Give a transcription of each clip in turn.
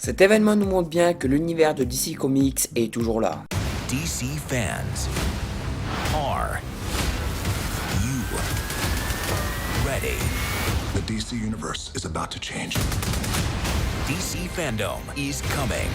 Cet événement nous montre bien que l'univers de DC Comics est toujours là. DC fans, are you ready? The DC universe is about to change. DC fandom is coming.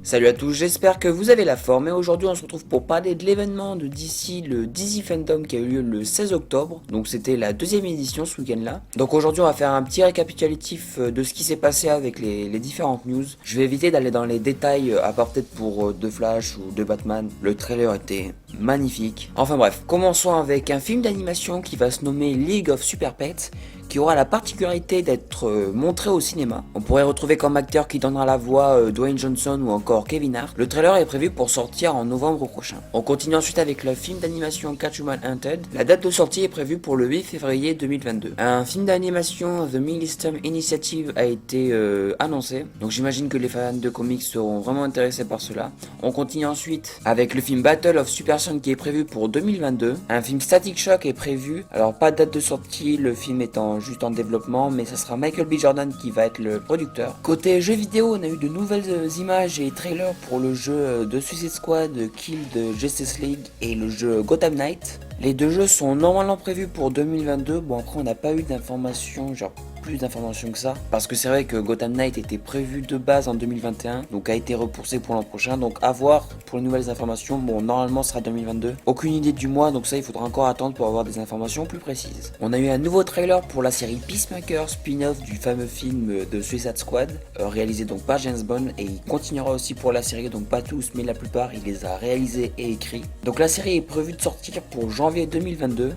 Salut à tous, j'espère que vous avez la forme et aujourd'hui on se retrouve pour parler de l'événement de DC, le DC Fandom qui a eu lieu le 16 octobre. Donc c'était la deuxième édition ce week-end là. Donc aujourd'hui on va faire un petit récapitulatif de ce qui s'est passé avec les différentes news. Je vais éviter d'aller dans les détails à part peut-être pour The Flash ou The Batman. Le trailer était magnifique. Enfin bref, commençons avec un film d'animation qui va se nommer League of Super Pets, qui aura la particularité d'être montré au cinéma. On pourrait retrouver comme acteur qui donnera la voix Dwayne Johnson ou encore Kevin Hart. Le trailer est prévu pour sortir en novembre prochain. On continue ensuite avec le film d'animation Catwoman Hunted. La date de sortie est prévue pour le 8 février 2022. Un film d'animation The Millistem Initiative a été annoncé. Donc j'imagine que les fans de comics seront vraiment intéressés par cela. On continue ensuite avec le film Battle of Super Sons qui est prévu pour 2022. Un film Static Shock est prévu. Alors pas de date de sortie, le film étant juste en développement, mais ça sera Michael B. Jordan qui va être le producteur. Côté jeux vidéo, on a eu de nouvelles images et trailers pour le jeu de Suicide Squad, Kill de Justice League et le jeu Gotham Knight. Les deux jeux sont normalement prévus pour 2022. Bon, après on n'a pas eu d'informations, genre plus d'informations que ça, parce que c'est vrai que Gotham Knight était prévu de base en 2021, donc a été repoussé pour l'an prochain, donc à voir pour les nouvelles informations. Bon, normalement ce sera 2022, aucune idée du mois, donc ça il faudra encore attendre pour avoir des informations plus précises. On a eu un nouveau trailer pour la série Peacemaker, spin-off du fameux film de Suicide Squad, réalisé donc par James Bond, et il continuera aussi pour la série, donc pas tous mais la plupart il les a réalisés et écrits. Donc la série est prévue de sortir pour janvier 2022.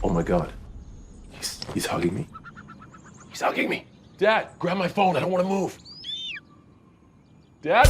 Oh my god. He's hugging me. He's hugging me. Dad, grab my phone. I don't want to move. Dad?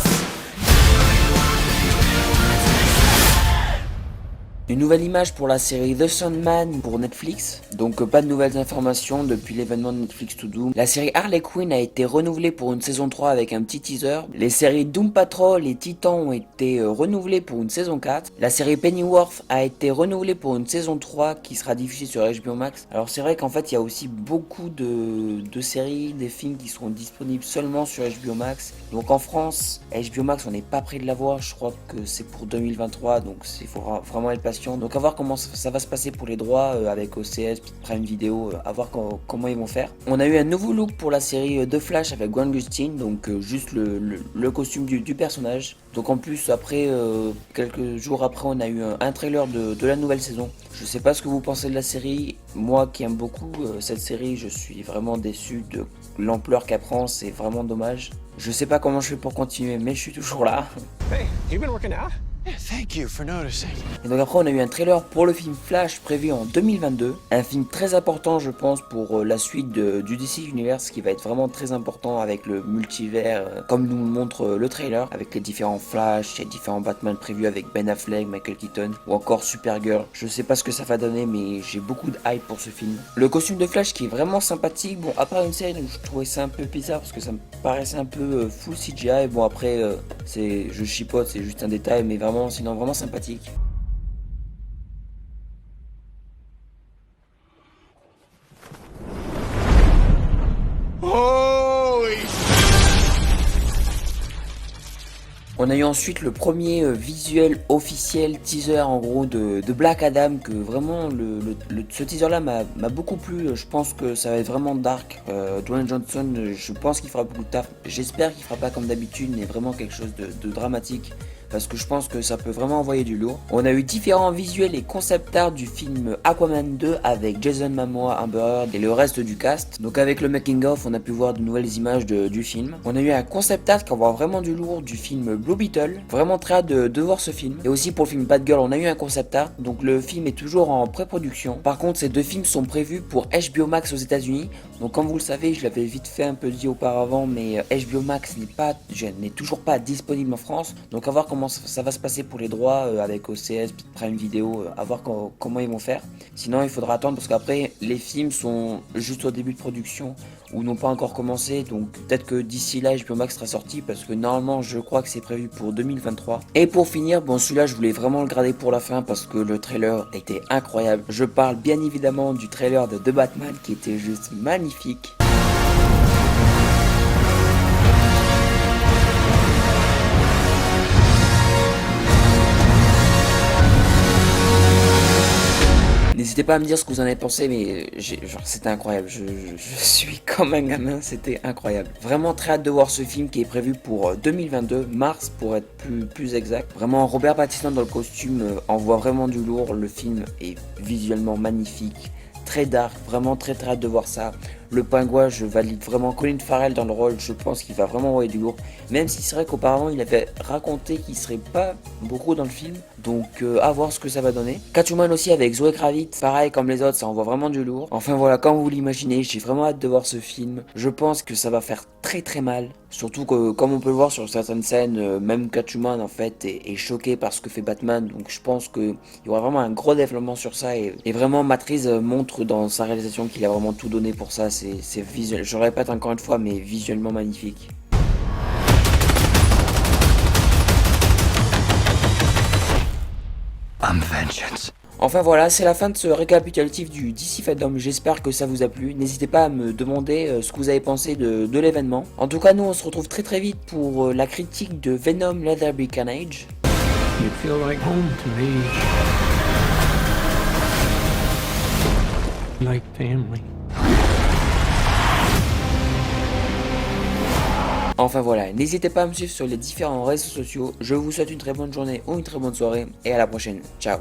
Une nouvelle image pour la série The Sandman pour Netflix, donc pas de nouvelles informations depuis l'événement de Netflix To Doom. La série Harley Quinn a été renouvelée pour une saison 3 avec un petit teaser. Les séries Doom Patrol et Titan ont été renouvelées pour une saison 4. La série Pennyworth a été renouvelée pour une saison 3 qui sera diffusée sur HBO Max. Alors c'est vrai qu'en fait il y a aussi beaucoup de séries, des films qui seront disponibles seulement sur HBO Max. Donc en France, HBO Max on n'est pas près de l'avoir, je crois que c'est pour 2023, donc il faudra vraiment être patient. Donc à voir comment ça va se passer pour les droits avec OCS, Prime Video, à voir comment ils vont faire. On a eu un nouveau look pour la série The Flash avec Grant Gustin, donc juste le costume du personnage. Donc en plus après, quelques jours après, on a eu un trailer de la nouvelle saison. Je sais pas ce que vous pensez de la série. Moi qui aime beaucoup cette série, je suis vraiment déçu de l'ampleur qu'elle prend, c'est vraiment dommage. Je sais pas comment je fais pour continuer, mais je suis toujours là. Hey, you been working out? Thank you for noticing. Et donc après on a eu un trailer pour le film Flash prévu en 2022. Un film très important je pense pour la suite du DC Universe qui va être vraiment très important avec le multivers comme nous le montre le trailer. Avec les différents Flash, les différents Batman prévus avec Ben Affleck, Michael Keaton ou encore Supergirl. Je sais pas ce que ça va donner mais j'ai beaucoup de hype pour ce film. Le costume de Flash qui est vraiment sympathique. Bon à part une scène où je trouvais ça un peu bizarre parce que ça me paraissait un peu full CGI. Bon après je chipote, c'est juste un détail mais vraiment sinon vraiment sympathique. On a eu ensuite le premier visuel officiel teaser en gros de Black Adam, que vraiment ce teaser là m'a beaucoup plu. Je pense que ça va être vraiment dark. Dwayne Johnson, je pense qu'il fera beaucoup de taf. J'espère qu'il fera pas comme d'habitude mais vraiment quelque chose de dramatique, parce que je pense que ça peut vraiment envoyer du lourd. On a eu différents visuels et concept art du film Aquaman 2 avec Jason Momoa, Amber Heard et le reste du cast. Donc avec le making of, on a pu voir de nouvelles images du film. On a eu un concept art qui envoie vraiment du lourd du film Blue Beetle. Vraiment très hâte de voir ce film. Et aussi pour le film Bad Girl, on a eu un concept art. Donc le film est toujours en pré-production. Par contre, ces deux films sont prévus pour HBO Max aux États-Unis. Donc comme vous le savez, je l'avais vite fait un peu dit auparavant, mais HBO Max n'est toujours pas disponible en France. Donc à voir comment ça va se passer pour les droits avec OCS, Prime Video, à voir comment ils vont faire. Sinon il faudra attendre parce qu'après les films sont juste au début de production ou n'ont pas encore commencé, donc peut-être que d'ici là HBO Max sera sorti parce que normalement je crois que c'est prévu pour 2023. Et pour finir, bon celui-là je voulais vraiment le garder pour la fin parce que le trailer était incroyable. Je parle bien évidemment du trailer de The Batman qui était juste magnifique. N'hésitez pas à me dire ce que vous en avez pensé, mais genre c'était incroyable, je suis comme un gamin, c'était incroyable. Vraiment très hâte de voir ce film qui est prévu pour 2022, mars pour être plus exact. Vraiment Robert Pattinson dans le costume envoie vraiment du lourd, le film est visuellement magnifique. Très dark, vraiment très hâte de voir ça. Le pingouin, je valide vraiment Colin Farrell dans le rôle, je pense qu'il va vraiment envoyer du lourd. Même si c'est vrai qu'auparavant il avait raconté qu'il serait pas beaucoup dans le film, donc à voir ce que ça va donner. Catwoman aussi avec Zoé Kravitz, pareil comme les autres, ça envoie vraiment du lourd. Enfin voilà, comme vous l'imaginez, j'ai vraiment hâte de voir ce film. Je pense que ça va faire très mal. Surtout que comme on peut le voir sur certaines scènes, même Catwoman en fait est choqué par ce que fait Batman. Donc je pense qu'il y aura vraiment un gros développement sur ça. Et vraiment Matt Reeves montre dans sa réalisation qu'il a vraiment tout donné pour ça. C'est visuel, je le répète encore une fois, mais visuellement magnifique. I'm vengeance. Enfin voilà, c'est la fin de ce récapitulatif du DC Fandom, j'espère que ça vous a plu. N'hésitez pas à me demander ce que vous avez pensé de l'événement. En tout cas, nous on se retrouve très vite pour la critique de Venom Let There Be Carnage. You feel like home to me. Like family. Enfin voilà, n'hésitez pas à me suivre sur les différents réseaux sociaux. Je vous souhaite une très bonne journée ou une très bonne soirée et à la prochaine. Ciao.